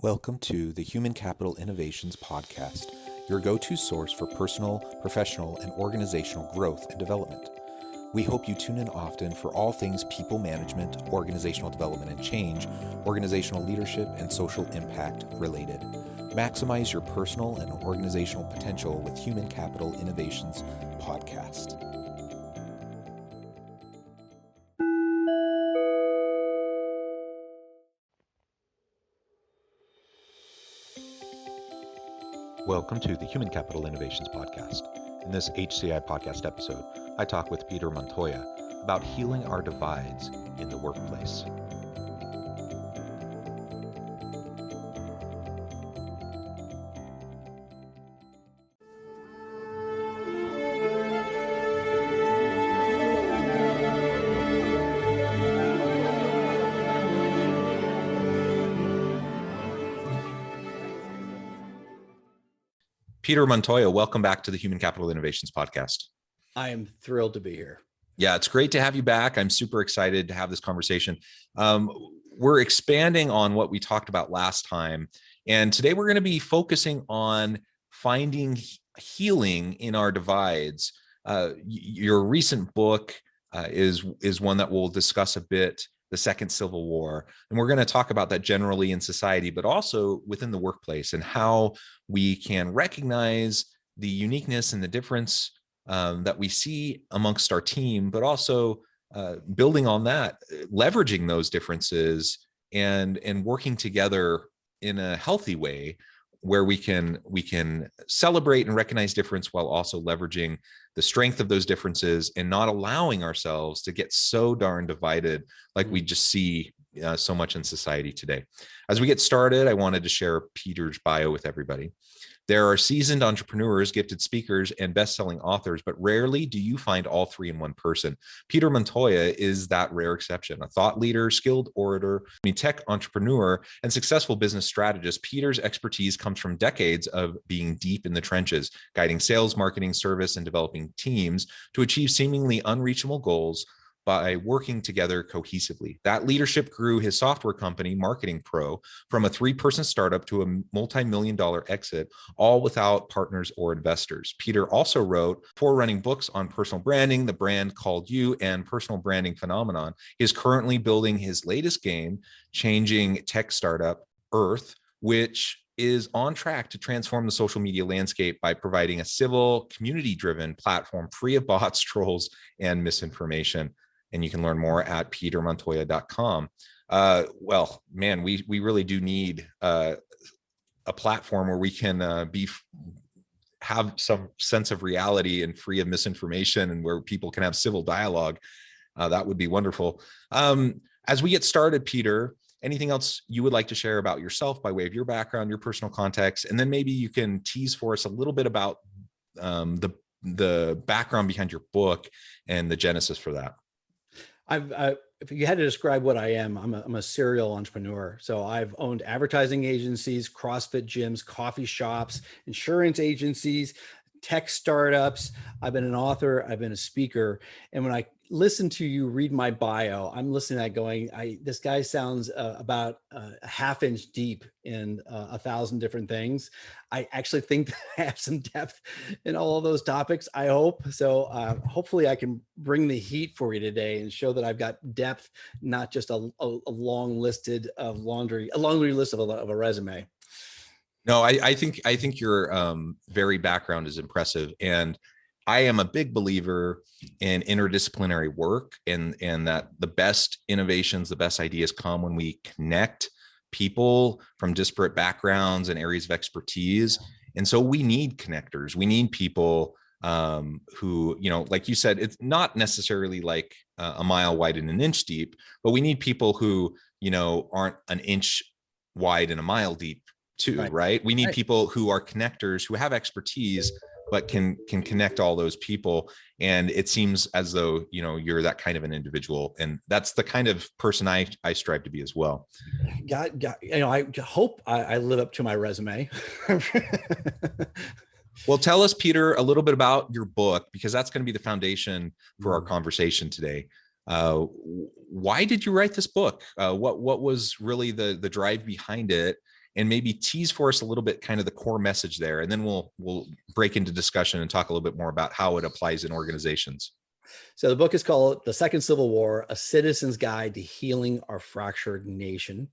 Welcome to the Human Capital Innovations Podcast, your go-to source for personal, professional, and organizational growth and development. We hope you tune in often for all things people management, organizational development and change, organizational leadership, and social impact related. Maximize your personal and organizational potential with Human Capital Innovations Podcast. Welcome to the Human Capital Innovations Podcast. In this HCI podcast episode, I talk with Peter Montoya about healing our divides in the workplace. Peter Montoya, welcome back to the Human Capital Innovations Podcast. I am thrilled to be here. Yeah, it's great to have you back. I'm super excited to have this conversation. We're expanding on what we talked about last time. And today we're going to be focusing on finding healing in our divides. Your recent book is one that we'll discuss a bit, The Second Civil War. And we're going to talk about that generally in society, but also within the workplace and how we can recognize the uniqueness and the difference that we see amongst our team, but also building on that, leveraging those differences and working together in a healthy way where we can celebrate and recognize difference while also leveraging the strength of those differences and not allowing ourselves to get so darn divided like we just see so much in society today. As we get started, I wanted to share Peter's bio with everybody. There are seasoned entrepreneurs, gifted speakers, and best-selling authors, but rarely do you find all three in one person. Peter Montoya is that rare exception. A thought leader, skilled orator, tech entrepreneur, and successful business strategist. Peter's expertise comes from decades of being deep in the trenches, guiding sales, marketing, service, and developing teams to achieve seemingly unreachable goals by working together cohesively. That leadership grew his software company, Marketing Pro, from a 3-person startup to a multi-million-dollar exit, all without partners or investors. Peter also wrote 4 running books on personal branding, The Brand Called You, and Personal Branding Phenomenon. He is currently building his latest game-changing tech startup, Earth, which is on track to transform the social media landscape by providing a civil, community-driven platform free of bots, trolls, and misinformation. And you can learn more at petermontoya.com. Well, man, we really do need a platform where we can have some sense of reality and free of misinformation and where people can have civil dialogue. That would be wonderful. As we get started, Peter, anything else you would like to share about yourself by way of your background, your personal context, and then maybe you can tease for us a little bit about the background behind your book and the genesis for that. If you had to describe what I am, I'm a serial entrepreneur. So I've owned advertising agencies, CrossFit gyms, coffee shops, insurance agencies, tech startups. I've been an author. I've been a speaker. And when I listen to you read my bio, I'm listening to that going, this guy sounds about a half inch deep in 1,000 different things. I actually think that I have some depth in all of those topics, I hope. So hopefully I can bring the heat for you today and show that I've got depth, not just a long listed of laundry list of a resume. No, I think your very background is impressive, and I am a big believer in interdisciplinary work, and that the best innovations, the best ideas come when we connect people from disparate backgrounds and areas of expertise. And so we need connectors. We need people who, like you said, it's not necessarily like a mile wide and an inch deep, but we need people who, aren't an inch wide and a mile deep too, right? We need people who are connectors, who have expertise, but can connect all those people. And it seems as though, you're that kind of an individual. And that's the kind of person I strive to be as well. I hope I live up to my resume. Well, tell us, Peter, a little bit about your book, because that's going to be the foundation for our conversation today. Why did you write this book? What was really the drive behind it? and maybe tease for us a little bit kind of the core message there, and then we'll break into discussion and talk a little bit more about how it applies in organizations. So the book is called The Second Civil War, A Citizen's Guide to Healing Our Fractured Nation.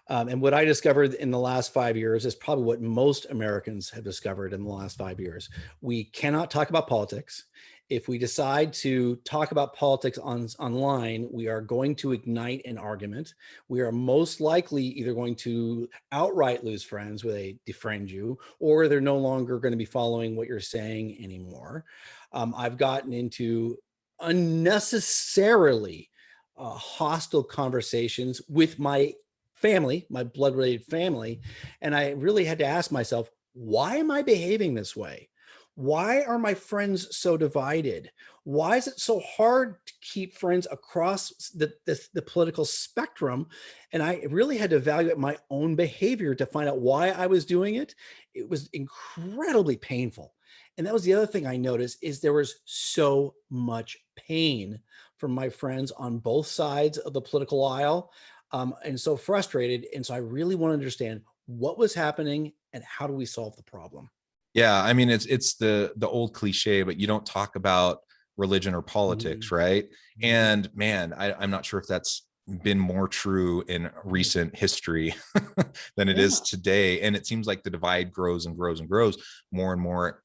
And what I discovered in the last 5 years is probably what most Americans have discovered in the last 5 years. We cannot talk about politics. If we decide to talk about politics online, we are going to ignite an argument. We are most likely either going to outright lose friends where they defriend you, or they're no longer going to be following what you're saying anymore. I've gotten into unnecessarily hostile conversations with my family, my blood related family. And I really had to ask myself, why am I behaving this way? Why are my friends so divided? Why is it so hard to keep friends across the political spectrum? And I really had to evaluate my own behavior to find out why I was doing it. It was incredibly painful. And that was the other thing I noticed is there was so much pain from my friends on both sides of the political aisle, and so frustrated. And so I really want to understand what was happening and how do we solve the problem? Yeah, I mean, it's the old cliche, but you don't talk about religion or politics, right? And man, I'm not sure if that's been more true in recent history than it is today. And it seems like the divide grows and grows and grows more and more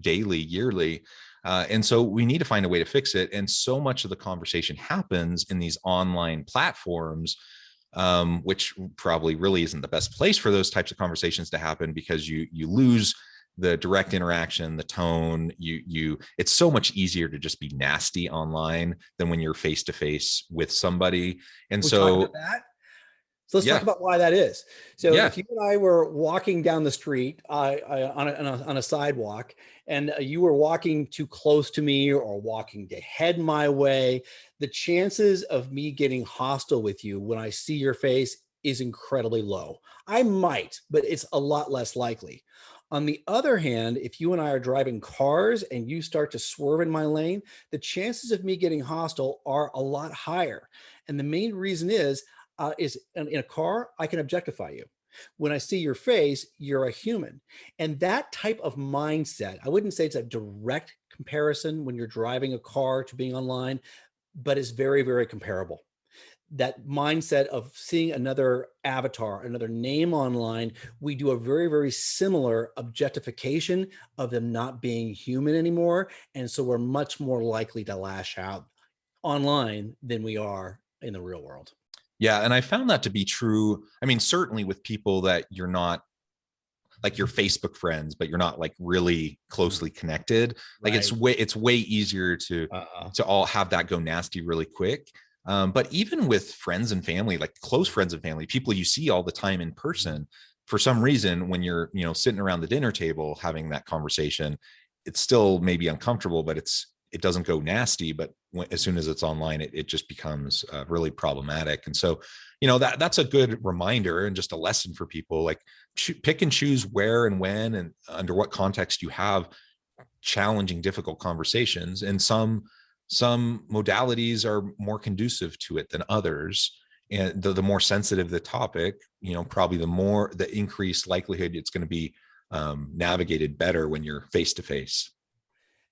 daily, yearly. And so we need to find a way to fix it. And so much of the conversation happens in these online platforms, which probably really isn't the best place for those types of conversations to happen, because you lose the direct interaction, the tone. It's so much easier to just be nasty online than when you're face to face with somebody. And we talk about that. So let's talk about why that is. So if you and I were walking down the street on a sidewalk, and you were walking too close to me or walking to head my way, the chances of me getting hostile with you when I see your face is incredibly low. I might, but it's a lot less likely. On the other hand, if you and I are driving cars and you start to swerve in my lane, the chances of me getting hostile are a lot higher. And the main reason is in a car, I can objectify you. When I see your face, you're a human. And that type of mindset, I wouldn't say it's a direct comparison when you're driving a car to being online, but it's very, very comparable. That mindset of seeing another avatar, another name online, we do a very, very similar objectification of them not being human anymore. And so we're much more likely to lash out online than we are in the real world. Yeah. And I found that to be true. I mean, certainly with people that you're not like your Facebook friends, but you're not like really closely connected. Like it's way easier to all have that go nasty really quick. But even with friends and family, like close friends and family, people you see all the time in person, for some reason, when you're, sitting around the dinner table having that conversation, it's still maybe uncomfortable, but it doesn't go nasty. But as soon as it's online, it just becomes really problematic. And so, that's a good reminder and just a lesson for people. Like pick and choose where and when and under what context you have challenging, difficult conversations. And some modalities are more conducive to it than others. And the more sensitive the topic, probably the increased likelihood it's going to be navigated better when you're face to face.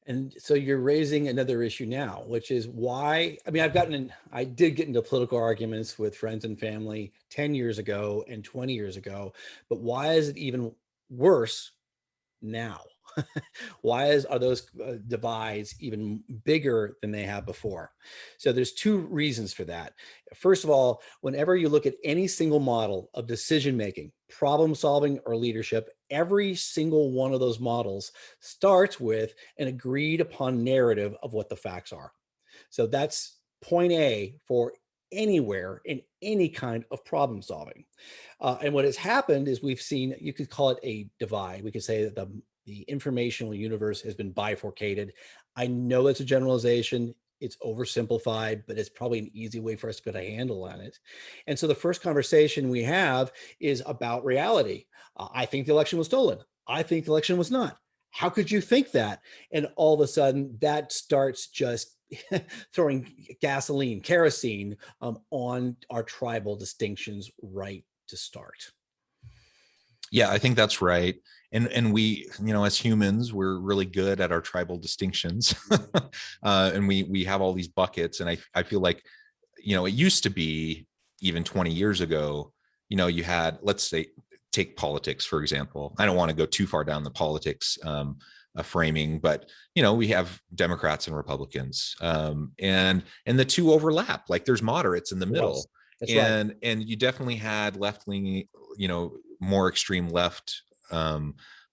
And so you're raising another issue now, which is why, I mean, I did get into political arguments with friends and family 10 years ago and 20 years ago, but why is it even worse now? Why are those divides even bigger than they have before? So there's two reasons for that. First of all, whenever you look at any single model of decision making, problem solving, or leadership, every single one of those models starts with an agreed upon narrative of what the facts are. So that's point A for anywhere in any kind of problem solving. And what has happened is we've seen, you could call it a divide. We could say that the informational universe has been bifurcated. I know it's a generalization. It's oversimplified, but it's probably an easy way for us to put a handle on it. And so the first conversation we have is about reality. I think the election was stolen. I think the election was not. How could you think that? And all of a sudden that starts just throwing kerosene on our tribal distinctions right to start. Yeah, I think that's right. And we, as humans, we're really good at our tribal distinctions. And we have all these buckets. And I feel like, it used to be even 20 years ago, you had, let's say, take politics, for example. I don't want to go too far down the politics framing, but we have Democrats and Republicans, and the two overlap. Like there's moderates in the middle, Yes, that's right. and you definitely had left leaning, more extreme left,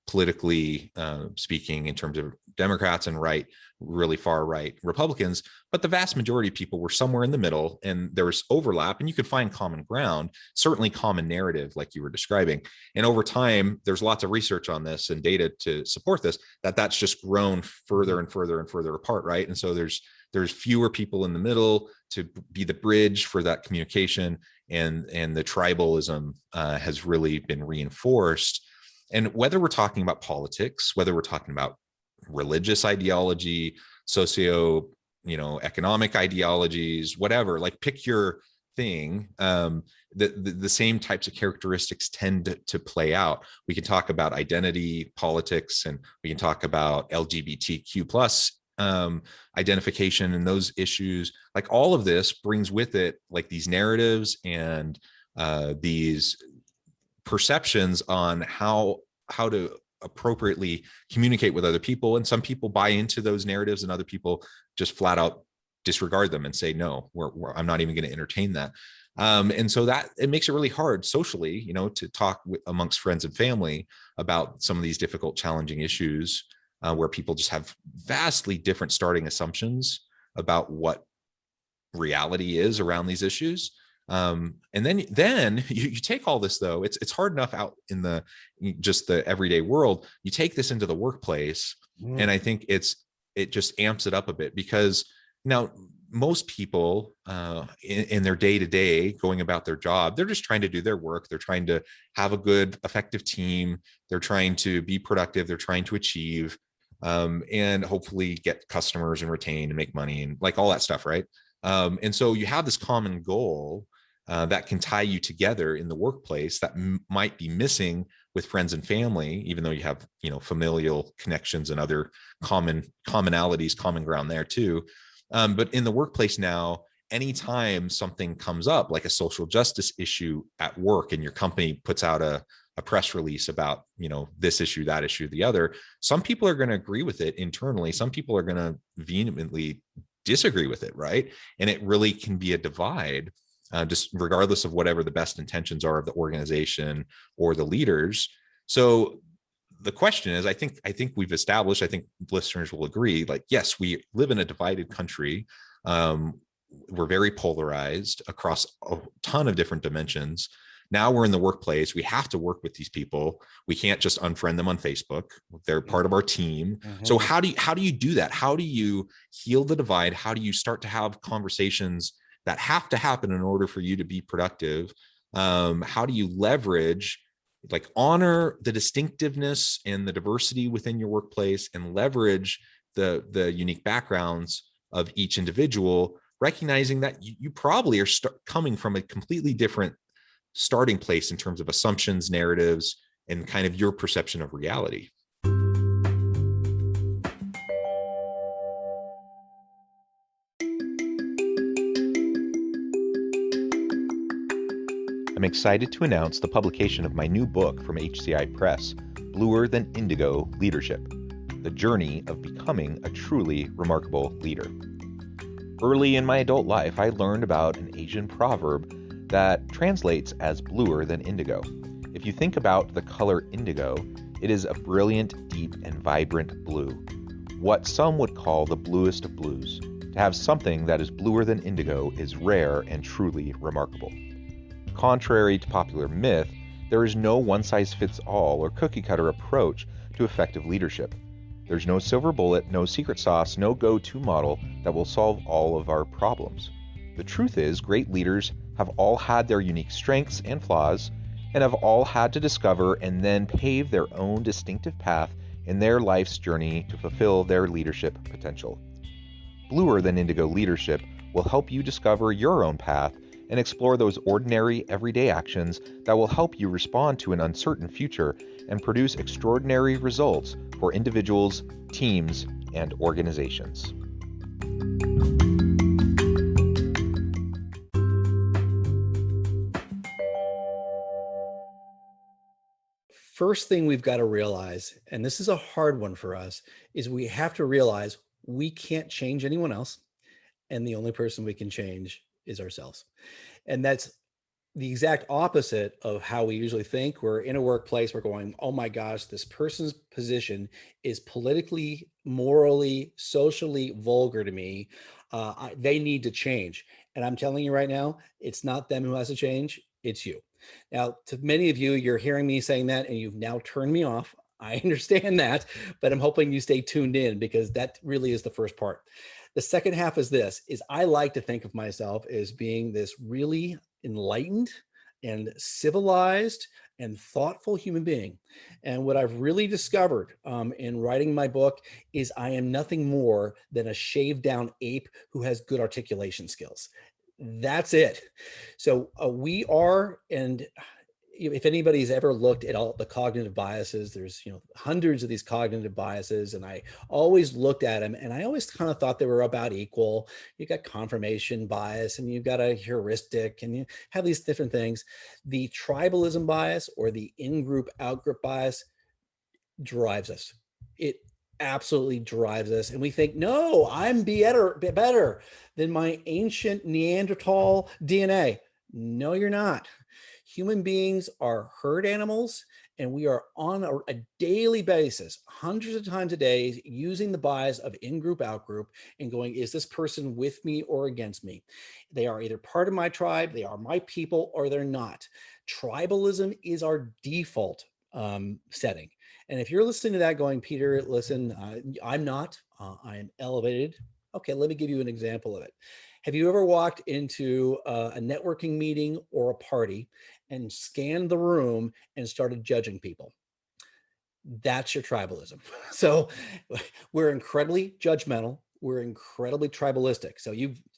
politically speaking, in terms of Democrats, and right, really far right Republicans. But the vast majority of people were somewhere in the middle, and there was overlap, and you could find common ground, certainly common narrative, like you were describing. And over time, there's lots of research on this and data to support this, that's just grown further and further and further apart, right? And so there's fewer people in the middle to be the bridge for that communication, and the tribalism has really been reinforced. And whether we're talking about politics, whether we're talking about religious ideology, socio, economic ideologies, whatever, like pick your thing, the same types of characteristics tend to play out. We can talk about identity politics, and we can talk about LGBTQ plus identification and those issues. Like all of this brings with it like these narratives and these perceptions on how to appropriately communicate with other people. And some people buy into those narratives, and other people just flat out disregard them and say, no, I'm not even going to entertain that. And so that it makes it really hard socially, to talk amongst friends and family about some of these difficult, challenging issues, where people just have vastly different starting assumptions about what reality is around these issues. And then you take all this, though, it's hard enough out in just the everyday world. You take this into the workplace, and I think it just amps it up a bit, because now most people in their day-to-day going about their job, they're just trying to do their work. They're trying to have a good, effective team. They're trying to be productive. They're trying to achieve, and hopefully get customers and retain and make money and like all that stuff, right? And so you have this common goal that can tie you together in the workplace that might be missing with friends and family, even though you have, familial connections and other commonalities, common ground there too. But in the workplace now, anytime something comes up, like a social justice issue at work, and your company puts out a press release about, this issue, that issue, the other, some people are going to agree with it internally. Some people are going to vehemently disagree with it, right? And it really can be a divide, just regardless of whatever the best intentions are of the organization or the leaders. So the question is, I think we've established, I think listeners will agree, like, yes, we live in a divided country. We're very polarized across a ton of different dimensions. Now we're in the workplace. We have to work with these people. We can't just unfriend them on Facebook. They're part of our team. Mm-hmm. So how do you do that? How do you heal the divide? How do you start to have conversations that have to happen in order for you to be productive? How do you leverage, like, honor the distinctiveness and the diversity within your workplace, and leverage the unique backgrounds of each individual, recognizing that you probably are coming from a completely different starting place in terms of assumptions, narratives, and kind of your perception of reality. I'm excited to announce the publication of my new book from HCI Press, Bluer Than Indigo Leadership: The Journey of Becoming a Truly Remarkable Leader. Early in my adult life, I learned about an Asian proverb that translates as bluer than indigo. If you think about the color indigo, it is a brilliant, deep, and vibrant blue, what some would call the bluest of blues. To have something that is bluer than indigo is rare and truly remarkable. Contrary to popular myth, there is no one-size-fits-all or cookie-cutter approach to effective leadership. There's no silver bullet, no secret sauce, no go-to model that will solve all of our problems. The truth is, great leaders have all had their unique strengths and flaws, and have all had to discover and then pave their own distinctive path in their life's journey to fulfill their leadership potential. Bluer Than Indigo Leadership will help you discover your own path and explore those ordinary, everyday actions that will help you respond to an uncertain future and produce extraordinary results for individuals, teams, and organizations. First thing we've got to realize, and this is a hard one for us, is we have to realize we can't change anyone else. And the only person we can change is ourselves. And that's the exact opposite of how we usually think. We're in a workplace, we're going, oh my gosh, this person's position is politically, morally, socially vulgar to me. They need to change. And I'm telling you right now, it's not them who has to change, it's you. Now, to many of you, you're hearing me saying that and you've now turned me off. I understand that, but I'm hoping you stay tuned in because that really is the first part. The second half is this, is I like to think of myself as being this really enlightened and civilized and thoughtful human being. And what I've really discovered in writing my book is I am nothing more than a shaved down ape who has good articulation skills. That's it. So we are, and if anybody's ever looked at all the cognitive biases, there's hundreds of these cognitive biases, and I always looked at them, and I always kind of thought they were about equal. You got confirmation bias, and you've got a heuristic, and you have these different things. The tribalism bias or the in-group out-group bias drives us. It absolutely drives us, and we think, no, I'm better than my ancient Neanderthal DNA. No, you're not. Human beings are herd animals, and we are on a daily basis, hundreds of times a day, using the bias of in-group, out-group, and going, is this person with me or against me? They are either part of my tribe, they are my people, or they're not. Tribalism is our default setting. And if you're listening to that going, Peter, listen, I'm not, I am elevated. Okay, let me give you an example of it. Have you ever walked into a networking meeting or a party and scanned the room and started judging people? That's your tribalism. So we're incredibly judgmental. We're incredibly tribalistic. So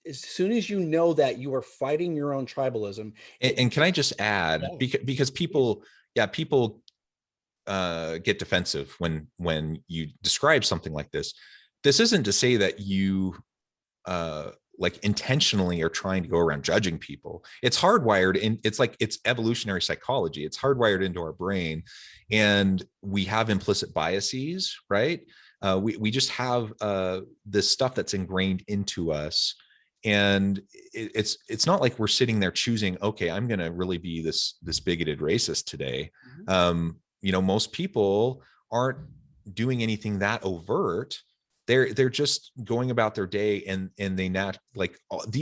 as soon as you know that, you are fighting your own tribalism. And can I just add, because people, people get defensive when you describe something like this. This isn't to say that you like intentionally are trying to go around judging people. It's hardwired in, it's evolutionary psychology. It's hardwired into our brain, and we have implicit biases, right? We just have this stuff that's ingrained into us. And it's not like we're sitting there choosing, okay, I'm going to really be this bigoted racist today. Most people aren't doing anything that overt. They're just going about their day, and they not like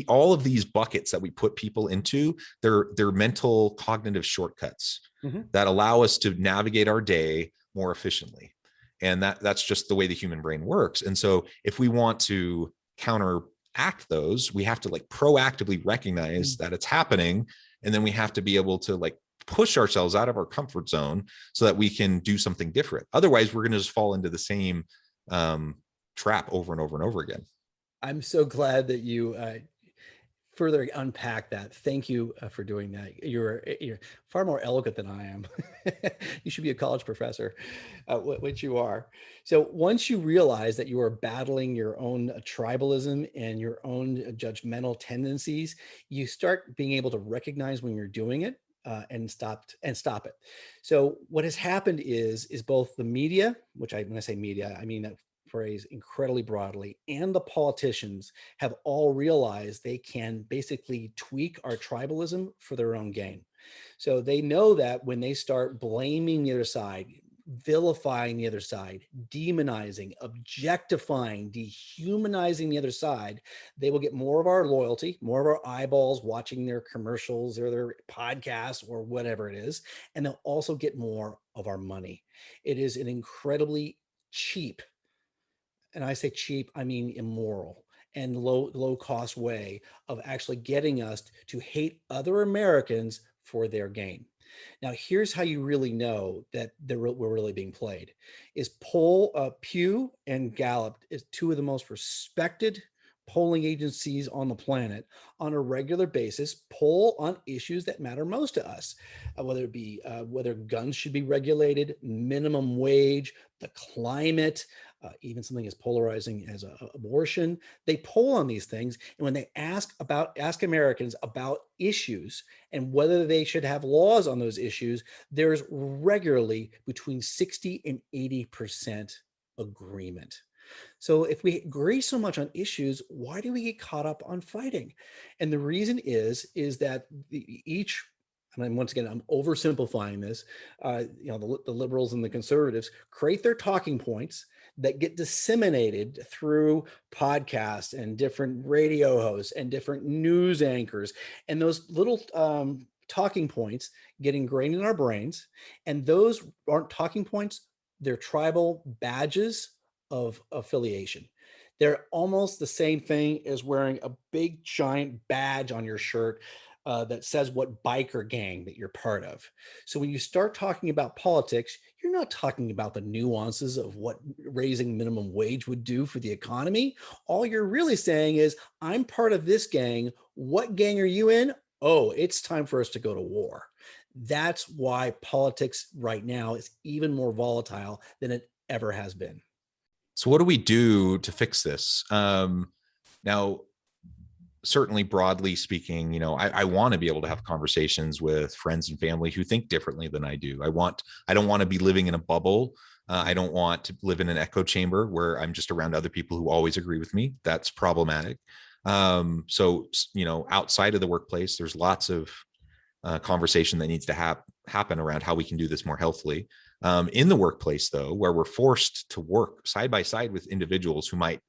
all of these buckets that we put people into. They're mental cognitive shortcuts that allow us to navigate our day more efficiently. And that's just the way the human brain works. And so if we want to counteract those, we have to like proactively recognize that it's happening. And then we have to be able to like push ourselves out of our comfort zone so that we can do something different. Otherwise, we're going to just fall into the same trap over and over and over again. I'm so glad that you further unpack that. Thank you for doing that. You're far more eloquent than I am. You should be a college professor, which you are. So once you realize that you are battling your own tribalism and your own judgmental tendencies, you start being able to recognize when you're doing it and stop it. So what has happened is both the media, when I say media, I mean that phrase incredibly broadly, and the politicians have all realized they can basically tweak our tribalism for their own gain. So they know that when they start blaming the other side, vilifying the other side, demonizing, objectifying, dehumanizing the other side, they will get more of our loyalty, more of our eyeballs watching their commercials or their podcasts or whatever it is, and they'll also get more of our money. It is an incredibly cheap, and I say cheap, I mean immoral and low cost way of actually getting us to hate other Americans for their gain. Now, here's how you really know that we're really being played: is Pew and Gallup is two of the most respected polling agencies on the planet on a regular basis poll on issues that matter most to us, whether it be whether guns should be regulated, minimum wage, the climate, even something as polarizing as abortion. They poll on these things, and when they ask Americans about issues and whether they should have laws on those issues, there's regularly between 60 and 80% agreement. So if we agree so much on issues, why do we get caught up on fighting? And the reason is that each, and once again, I'm oversimplifying this, the liberals and the conservatives create their talking points that get disseminated through podcasts and different radio hosts and different news anchors. And those little talking points get ingrained in our brains. And those aren't talking points, they're tribal badges of affiliation. They're almost the same thing as wearing a big giant badge on your shirt that says what biker gang that you're part of. So when you start talking about politics, you're not talking about the nuances of what raising minimum wage would do for the economy. All you're really saying is, I'm part of this gang. What gang are you in? Oh, it's time for us to go to war. That's why politics right now is even more volatile than it ever has been. So what do we do to fix this? Now, certainly broadly speaking, I want to be able to have conversations with friends and family who think differently than I do. I don't want to be living in a bubble. I don't want to live in an echo chamber where I'm just around other people who always agree with me. That's problematic. So, outside of the workplace, there's lots of conversation that needs to happen around how we can do this more healthily. In the workplace, though, where we're forced to work side by side with individuals who might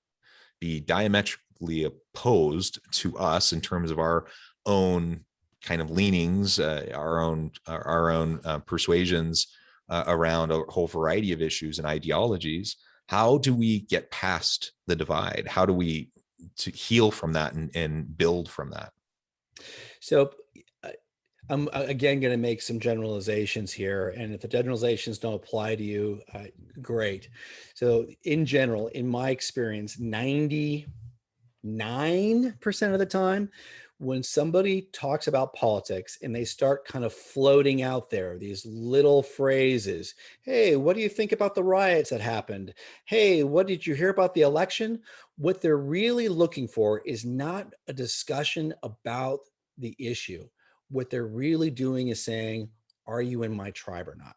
be diametrically opposed to us in terms of our own kind of leanings, our own persuasions around a whole variety of issues and ideologies. How do we get past the divide? How do we to heal from that and build from that? So I'm again going to make some generalizations here. And if the generalizations don't apply to you, great. So in general, in my experience, 99% of the time, when somebody talks about politics and they start kind of floating out there these little phrases, hey, what do you think about the riots that happened? Hey, what did you hear about the election? What they're really looking for is not a discussion about the issue. What they're really doing is saying, are you in my tribe or not?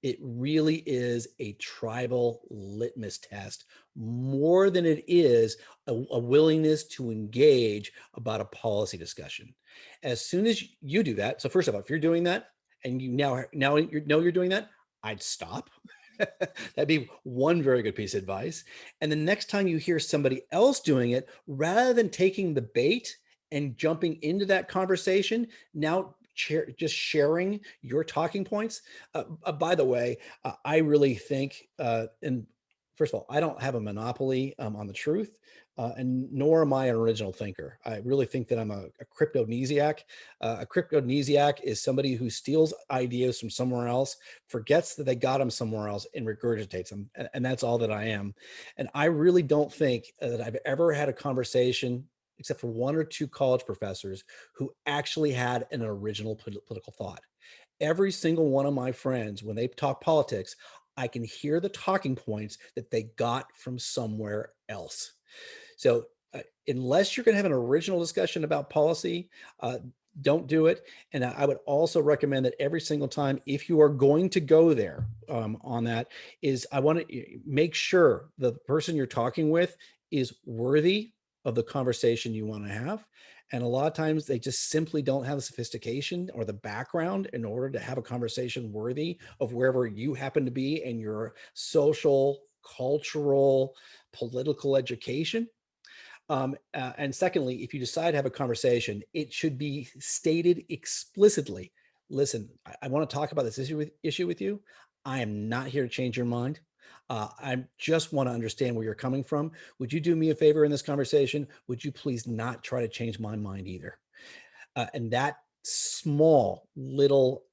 It really is a tribal litmus test more than it is a willingness to engage about a policy discussion. As soon as you do that, so first of all, if you're doing that and you now you're doing that, I'd stop. That'd be one very good piece of advice. And the next time you hear somebody else doing it, rather than taking the bait and jumping into that conversation, now just sharing your talking points. By the way, I really think, and first of all, I don't have a monopoly on the truth, and nor am I an original thinker. I really think that I'm a cryptomnesiac. A cryptomnesiac is somebody who steals ideas from somewhere else, forgets that they got them somewhere else, and regurgitates them. And that's all that I am. And I really don't think that I've ever had a conversation, except for one or two college professors, who actually had an original political thought. Every single one of my friends, when they talk politics, I can hear the talking points that they got from somewhere else. So unless you're going to have an original discussion about policy, don't do it. And I would also recommend that every single time, if you are going to go there on that, is I want to make sure the person you're talking with is worthy of the conversation you want to have. And a lot of times they just simply don't have the sophistication or the background in order to have a conversation worthy of wherever you happen to be in your social, cultural, political education. And secondly, if you decide to have a conversation, it should be stated explicitly. Listen, I want to talk about this issue with you. I am not here to change your mind. I just want to understand where you're coming from. Would you do me a favor in this conversation? Would you please not try to change my mind either? And that small little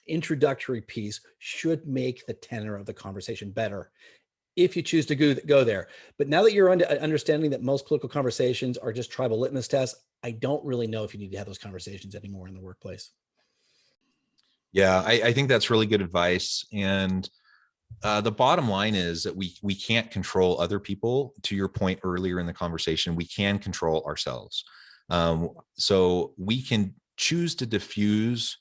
introductory piece should make the tenor of the conversation better. if you choose to go there. But now that you're understanding that most political conversations are just tribal litmus tests, I don't really know if you need to have those conversations anymore in the workplace. Yeah, I think that's really good advice. And the bottom line is that we can't control other people. To your point earlier in the conversation, we can control ourselves. So we can choose to diffuse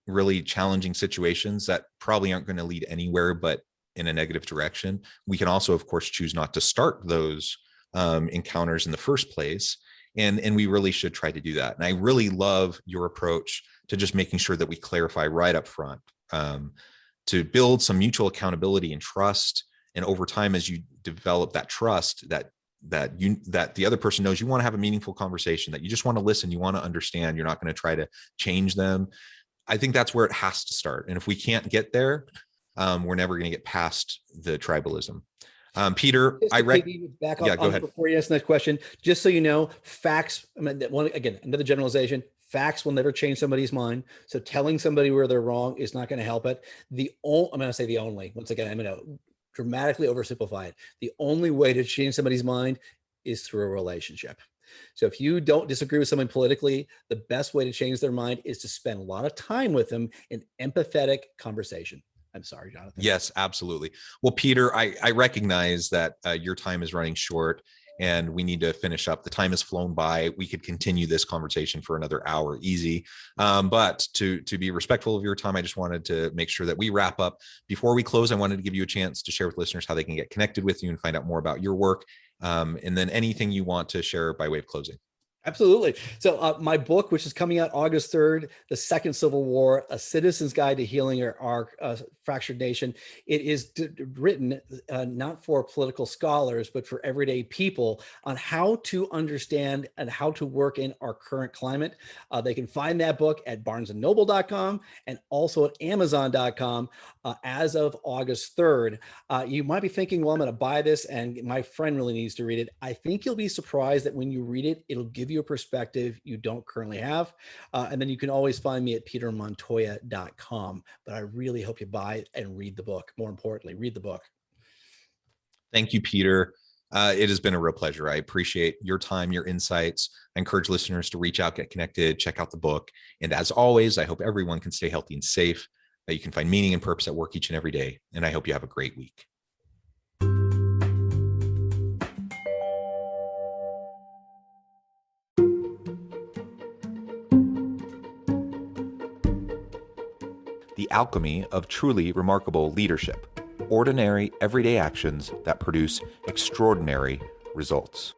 really challenging situations that probably aren't going to lead anywhere but in a negative direction. We can also, of course, choose not to start those encounters in the first place. And we really should try to do that. And I really love your approach to just making sure that we clarify right up front, to build some mutual accountability and trust. And over time, as you develop that trust, that the other person knows you want to have a meaningful conversation, that you just want to listen, you want to understand, you're not going to try to change them. I think that's where it has to start. And if we can't get there, we're never going to get past the tribalism. Peter, back up yeah, go ahead. Before you ask the next question, just so you know, facts, again, another generalization, facts will never change somebody's mind. So telling somebody where they're wrong is not going to help it. I'm going to say the only, once again, I'm going to dramatically oversimplify it. The only way to change somebody's mind is through a relationship. So if you don't disagree with someone politically, the best way to change their mind is to spend a lot of time with them in empathetic conversation. I'm sorry, Jonathan. Yes, absolutely. Well, Peter, I recognize that your time is running short and we need to finish up. The time has flown by. We could continue this conversation for another hour easy. But to be respectful of your time, I just wanted to make sure that we wrap up. Before we close, I wanted to give you a chance to share with listeners how they can get connected with you and find out more about your work. And then anything you want to share by way of closing. Absolutely. So my book, which is coming out August 3rd, The Second Civil War, A Citizen's Guide to Healing Our Fractured Nation. It is written not for political scholars, but for everyday people on how to understand and how to work in our current climate. They can find that book at barnesandnoble.com and also at amazon.com as of August 3rd. You might be thinking, well, I'm going to buy this and my friend really needs to read it. I think you'll be surprised that when you read it, it'll give you a perspective you don't currently have. And then you can always find me at petermontoya.com. But I really hope you buy it and read the book. More importantly, read the book. Thank you, Peter. It has been a real pleasure. I appreciate your time, your insights. I encourage listeners to reach out, get connected, check out the book. And as always, I hope everyone can stay healthy and safe, that you can find meaning and purpose at work each and every day. And I hope you have a great week. The alchemy of truly remarkable leadership. Ordinary, everyday actions that produce extraordinary results.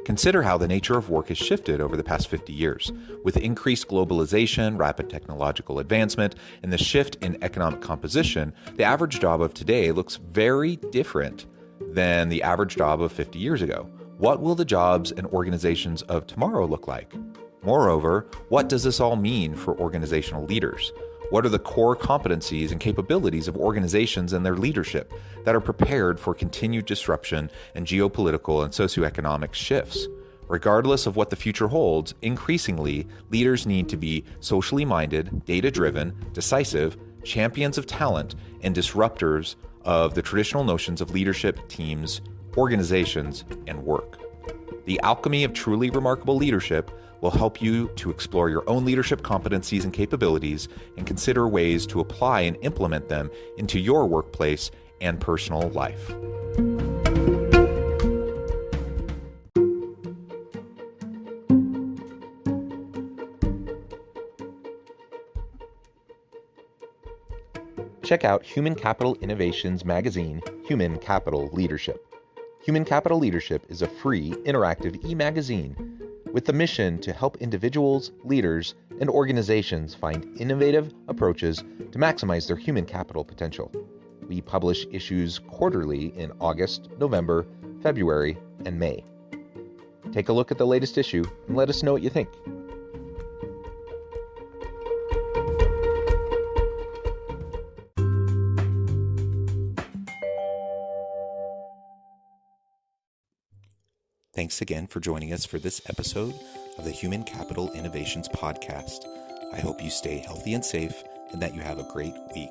Consider how the nature of work has shifted over the past 50 years. With increased globalization, rapid technological advancement, and the shift in economic composition, the average job of today looks very different than the average job of 50 years ago. What will the jobs and organizations of tomorrow look like? Moreover, what does this all mean for organizational leaders? What are the core competencies and capabilities of organizations and their leadership that are prepared for continued disruption and geopolitical and socioeconomic shifts? Regardless of what the future holds, increasingly, leaders need to be socially minded, data-driven, decisive, champions of talent, and disruptors of the traditional notions of leadership, teams, organizations, and work. The alchemy of truly remarkable leadership will help you to explore your own leadership competencies and capabilities and consider ways to apply and implement them into your workplace and personal life. Check out Human Capital Innovations magazine, Human Capital Leadership. Human Capital Leadership is a free, interactive e-magazine with the mission to help individuals, leaders, and organizations find innovative approaches to maximize their human capital potential. We publish issues quarterly in August, November, February, and May. Take a look at the latest issue and let us know what you think. Thanks again for joining us for this episode of the Human Capital Innovations Podcast. I hope you stay healthy and safe and that you have a great week.